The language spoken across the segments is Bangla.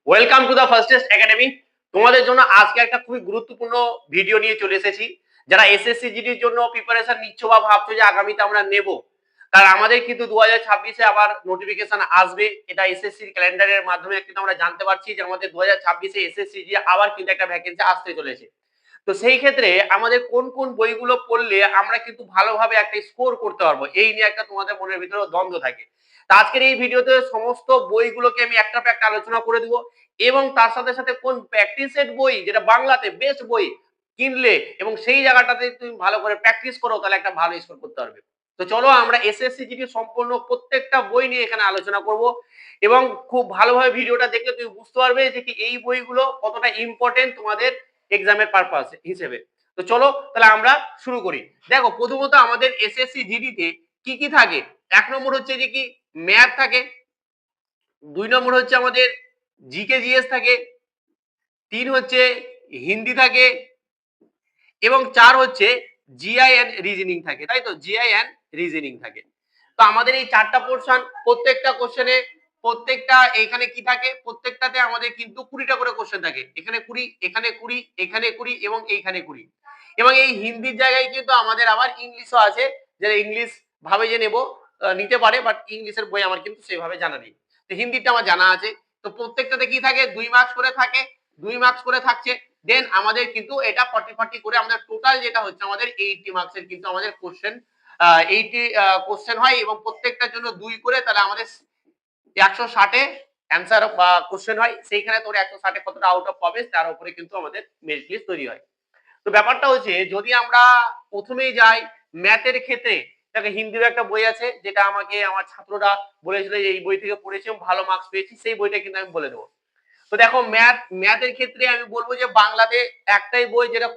Welcome to the fastest academy. তোমাদের জন্য আজকে একটা খুবই গুরুত্বপূর্ণ ভিডিও নিয়ে চলে এসেছি। যারা এসএসসি জিডির জন্য প্রিপারেশন নিচ্ছ বা ভাবছো যে আগামীতে আমরা নেব, কারণ আমাদের কিন্তু 2026-এ আবার নোটিফিকেশন আসবে। এটা এসএসসি ক্যালেন্ডারের মাধ্যমে কিন্তু আমরা জানতে পারছি যে আমাদের 2026-এ এসএসসি জি আবার কিন্তু একটা ভ্যাকেন্সি আসতে চলেছে। তো সেই ক্ষেত্রে আমাদের কোন কোন বইগুলো পড়লে আমরা কিন্তু ভালোভাবে একটা স্কোর করতে পারবো, এই নিয়ে একটা তোমাদের মনের ভিতরে দ্বন্দ্ব থাকে। তা আজকের এই ভিডিওতে সমস্ত বইগুলোকে আমি একটা পর একটা আলোচনা করে দিব, এবং তার সাথে সাথে কোন প্র্যাকটিস সেট বই যেটা বাংলাতে বেস্ট বই কিনলে এবং সেই জায়গাটাতে তুমি ভালো করে প্র্যাকটিস করো, তাহলে একটা ভালো স্কোর করতে পারবে। তো চলো আমরা এসএসসি জিডি সম্পূর্ণ প্রত্যেকটা বই নিয়ে এখানে আলোচনা করব, এবং খুব ভালোভাবে ভিডিওটা দেখলে তুমি বুঝতে পারবে যে কি এই বইগুলো কতটা ইম্পর্টেন্ট তোমাদের এক্সামের পারপাস হিসেবে। তো চলো তাহলে আমরা শুরু করি। দেখো, প্রথমত আমাদের এসএসসি জিডিতে কি কি থাকে। এক নম্বর হচ্ছে যে কি ম্যাথ থাকে, 2 নম্বর হচ্ছে আমাদের জিকে জিএস থাকে, 3 হচ্ছে হিন্দি থাকে, এবং 4 হচ্ছে জিআই এন্ড রিজনিং থাকে, তাই তো, জিআই এন্ড রিজনিং থাকে। তো আমাদের এই চারটা পোরশন, প্রত্যেকটা কোশ্চেনে প্রত্যেকটা এখানে কি থাকে, প্রত্যেকটাতে আমাদের কিন্তু 20টা করে কোশ্চেন থাকে। এখানে 20, এখানে 20, এখানে 20 এবং এইখানে 20। এবং এই হিন্দির জায়গায় কিন্তু আমাদের আবার ইংলিশও আছে, যারা ইংলিশ ভাবে যে নেব নিতে পারে, বাট ইংলিশের বই আমার কিন্তু সেভাবে জানা নেই। তো হিন্দিটা আমার জানা আছে। তো প্রত্যেকটাতে কি থাকে, 2 মার্কস করে থাকে, 2 মার্কস করে থাকছে। দেন আমাদের কিন্তু এটা 40 করে আমাদের টোটাল যেটা হচ্ছে আমাদের 80 মার্কসের কিন্তু আমাদের কোশ্চেন 80 কোশ্চেন হয়, এবং প্রত্যেকটার জন্য 2 করে, তাহলে আমাদের 160-এ অ্যান্সার বা কোশ্চেন হয়। সেইখানে তোর 160-এ কতটা আউট অফ পাবে তার উপরে কিন্তু আমাদের মেরিট লিস্ট তৈরি হয়। তো ব্যাপারটা হচ্ছে, যদি আমরা প্রথমেই যাই ম্যাথের ক্ষেত্রে, দেখো হিন্দির একটা বই আছে যেটা আমাকে আমার ছাত্ররা বলেছিল যে এই বই থেকে পড়েছি এবং ভালো মার্কস পেয়েছি, সেই বইটা কিন্তু আমি বলে দেবো। তো দেখো ম্যাথের ক্ষেত্রে আমি বলবো যে বাংলাতে একটাই বই যেটা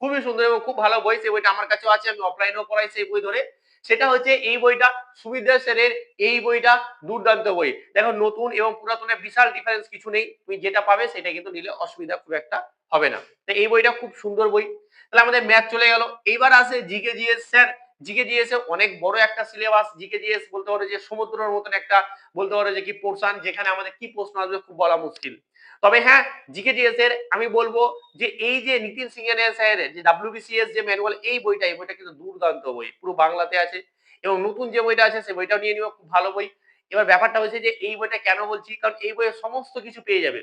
খুবই সুন্দর এবং খুব ভালো বই, সেই বইটা আমার কাছেও আছে, আমি অফলাইনেও পড়াই সেই বই ধরে। সেটা হচ্ছে এই বইটা, সুবিদ্যা সেনের এই বইটা দুর্দান্ত বই। দেখো নতুন এবং পুরাতনের বিশাল ডিফারেন্স কিছু নেই, তুমি যেটা পাবে সেটা কিন্তু নিলে অসুবিধা খুব একটা হবে না। তো এই বইটা খুব সুন্দর বই। তাহলে আমাদের ম্যাথ চলে গেল। এইবার আসে GK GS. Sir, GK GS এ অনেক বড় একটা সিলেবাস। জিকে জিএস বলতে পারো যে সমুদ্রের মতন একটা, বলতে পারো যে কি পোর্শন, যেখানে আমাদের কি প্রশ্ন আসবে খুব বলা মুশকিল। তবে হ্যাঁ, জিকে জিএস এর আমি বলবো যে এই যে নিতিন সিংহানিয়া স্যারের যে ডাব্লিউবিসিএস যে ম্যানুয়াল, এই বইটা কিন্তু দুর্দান্ত বই, পুরো বাংলাতে আছে। এবং নতুন যে বইটা আছে সেই বইটাও নিয়ে নিও, খুব ভালো বই। এবার ব্যাপারটা হচ্ছে যে এই বইটা কেন বলছি, কারণ এই বইয়ে সমস্ত কিছু পেয়ে যাবে।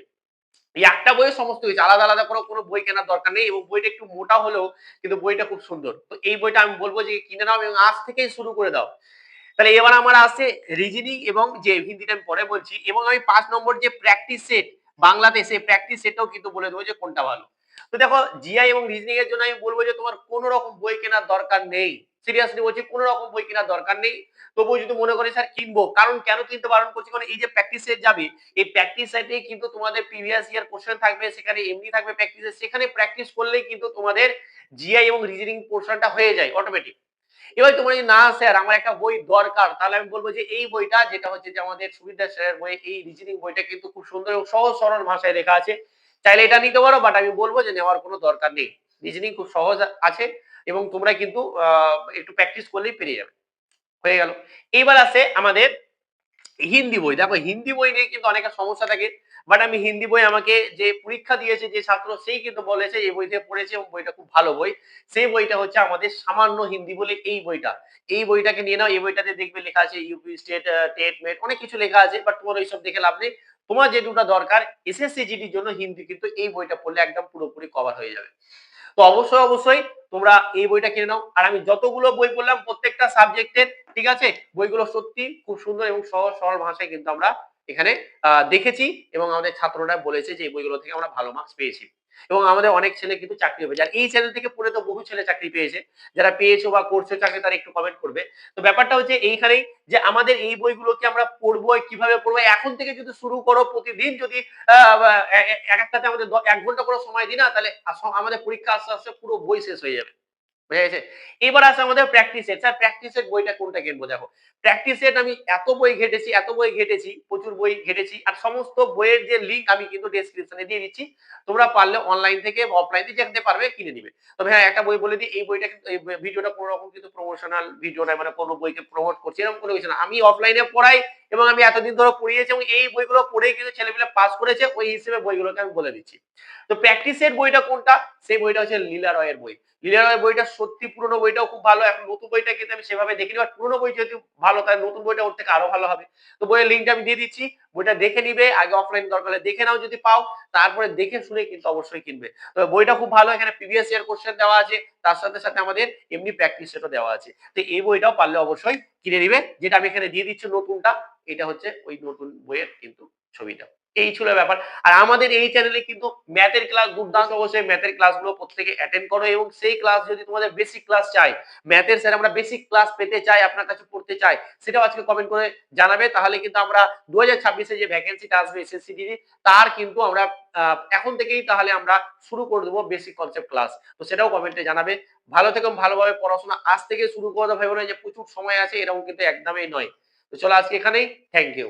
এই একটা বইয়ে সমস্ত কিছু, আলাদা আলাদা করে কোনো বই কেনার দরকার নেই, এবং বইটা একটু মোটা হলেও কিন্তু বইটা খুব সুন্দর। তো এই বইটা আমি বলবো যে কিনে নাও এবং আজ থেকেই শুরু করে দাও। তাহলে এবার আমার আছে রিজনিং এবং যে হিন্দিটা আমি পরে বলছি, এবং আমি 5 নম্বর যে প্র্যাকটিস সেট বাংলাতে, সেই প্র্যাকটিস সেটটাও কিন্তু বলে দেবো যে কোনটা ভালো। তো দেখো, জিআই এবং রিজনিং এর জন্য আমি বলবো যে তোমার কোনো রকম বই কেনার দরকার নেই। সিরিয়াসলি বলছি, কোনো রকম বই কেনার দরকার নেই। তবুও যদি মনে করে স্যার কিনবো, কারণ কেন কিনতে বারণ করছি, কারণ এই যে প্র্যাকটিস সেট যাবে, এই প্র্যাকটিস সেটে কিন্তু তোমাদের প্রিভিয়াস ইয়ার কোশ্চেন থাকবে, সেখানে এমনি থাকবে প্র্যাকটিসে, সেখানে প্র্যাকটিস করলেই কিন্তু তোমাদের জিআই এবং রিজনিং পোর্শনটা হয়ে যায় অটোমেটিক। এবার তোমরা যদি না স্যার আমার একটা বই দরকার, তাহলে আমি বলবো যে এই বইটা যেটা হচ্ছে যে আমাদের সুবিধা স্যারের বই, এই রিজনিং বইটা কিন্তু খুব সুন্দর এবং সহজ সরল ভাষায় লেখা আছে। চাইলে এটা নিতে পারো, বাট আমি বলবো যে নেওয়ার কোনো দরকার নেই। রিজনিং খুব সহজ আছে, এবং তোমরা কিন্তু একটু প্র্যাকটিস করলেই পেরিয়ে যাবে। হয়ে গেল। এইবার আছে আমাদের হিন্দি বই। দেখো হিন্দি বই নিয়ে কিন্তু অনেকের সমস্যা থাকে, বাট আমি হিন্দি বই, আমাকে যে পরীক্ষা দিয়েছে যে ছাত্র, সেই কিন্তু বলেছে এই বই থেকে পড়েছে এবং বইটা খুব ভালো বই। সেই বইটা হচ্ছে আমাদের সামান্য হিন্দি বলে এই বইটা। এই বইটাকে নিয়ে নাও। এই বইটাতে দেখবে লেখা আছে ইউপি স্টেট, টেট মেট, অনেক কিছু লেখা আছে, বাট তোমার ওইসব দেখে লাভ নেই। তোমার যে দুটো দরকার এসএসসি জিডির জন্য হিন্দি, কিন্তু এই বইটা পড়লে একদম পুরোপুরি কভার হয়ে যাবে। তো অবশ্যই অবশ্যই তোমরা এই বইটা কিনে নাও। আর আমি যতগুলো বই বললাম প্রত্যেকটা সাবজেক্টের, ঠিক আছে, বইগুলো সত্যি খুব সুন্দর এবং সহজ সরল ভাষায় কিন্তু আমরা এখানে দেখেছি, এবং আমাদের ছাত্ররা বলেছে যে এই বইগুলো থেকে আমরা ভালো মার্কস পেয়েছি, এবং আমাদের অনেক ছেলে কিন্তু চাকরি পেয়েছে। আর এই চ্যানেল থেকে পড়ে তো বহু ছেলে চাকরি পেয়েছে। যারা পেয়েছো বা করছো চাকরি, তারা একটু কমেন্ট করবে। তো ব্যাপারটা হচ্ছে এইখানেই, যে আমাদের এই বইগুলোকে আমরা পড়বো, কিভাবে পড়বো, এখন থেকে যদি শুরু করো, প্রতিদিন যদি এক একটাতে আমাদের 1 ঘন্টা করে সময় দিই না, তাহলে আমাদের পরীক্ষা আস্তে আস্তে পুরো বই শেষ হয়ে যাবে। বুঝা গেছে? এবার আসে আমাদের practice set. Sir practice set বইটা কোনটা কিনবো? দেখো, প্র্যাকটিস সেট আমি এত বই ঘেটেছি, এত বই ঘেটেছি, প্রচুর বই ঘেটেছি, আর সমস্ত বইয়ের যে লিংক আমি কিন্তু ডেসক্রিপশনে দিয়ে দিচ্ছি। তোমরা পারলে অনলাইন থেকে বা অফলাইন থেকে যেতে পারবে, কিনে নিবে। তবে হ্যাঁ, একটা বই বলে দিই, এই বইটা কিন্তু, এই ভিডিওটা কোনো রকম কিন্তু প্রমোশনাল ভিডিও নয়, মানে কোনো বইকে প্রমোট করছি এরকম কোনো কিছু না। আমি অফলাইনে পড়াই, এবং আমি এতদিন ধরে পড়িয়েছি এবং এই বইগুলো পড়েই কিন্তু ছেলেমেয়েরা পাস করেছে, ওই হিসেবে বইগুলোকে আমি বলে দিচ্ছি। তো প্র্যাকটিসের বইটা কোনটা? সেই বইটা হচ্ছে লীলা রয়ের বই। লীলা রয়ের বইটা সত্যি পুরনো বইটাও খুব ভালো। এখন নতুন বইটা কিন্তু আমি সেভাবে দেখিনি, বাট পুরনো বই যেহেতু ভালো, তাই নতুন বইটা ওর থেকে আরো ভালো হবে। তো বইয়ের লিঙ্কটা আমি দিয়ে দিচ্ছি। বইটা দেখে নিবে, আগে অফলাইন দরকার হলে দেখে নাও যদি পাও, তারপরে দেখে শুনে কিন্তু অবশ্যই কিনবে। তবে বইটা খুব ভালো, এখানে প্রিভিয়াস ইয়ার কোয়েশ্চেন দেওয়া আছে, তার সাথে সাথে আমাদের এমনি প্র্যাকটিস সেটও দেওয়া আছে। তো এই বইটাও পারলে অবশ্যই কিনে নিবে। যেটা আমি এখানে দিয়ে দিচ্ছি নতুনটা, এটা হচ্ছে ওই নতুন বইয়ের কিন্তু ছবিটা। এই ছিল ব্যাপার। আর আমাদের এই চ্যানেলে কিন্তু ম্যাথের ক্লাস দুর্দান্ত, অবশ্যই ম্যাথের ক্লাসগুলো প্রত্যেকে অ্যাটেন্ড করো এবং সেই ক্লাস যদি তোমাদের বেসিক ক্লাস চাই, ম্যাথের স্যার আমরা বেসিক ক্লাস পেতে চাই, আপনার কাছে পড়তে চাই, সেটাও আজকে কমেন্ট করে জানাবে। তাহলে কিন্তু আমরা 2026 এ যে ভ্যাকেন্সিটা আসবে এসএসসিডি, তার কিন্তু আমরা এখন থেকেই তাহলে আমরা শুরু করে দেবো বেসিক কনসেপ্ট ক্লাস। তো সেটাও কমেন্টে জানাবে। ভালো থেকো, ভালোভাবে পড়াশোনা আজ থেকে শুরু করে দাও, ভেবো না যে প্রচুর সময় আছে, এরকম কিন্তু একদমই নয়। তো চলো আজকে এখানেই, থ্যাংক ইউ।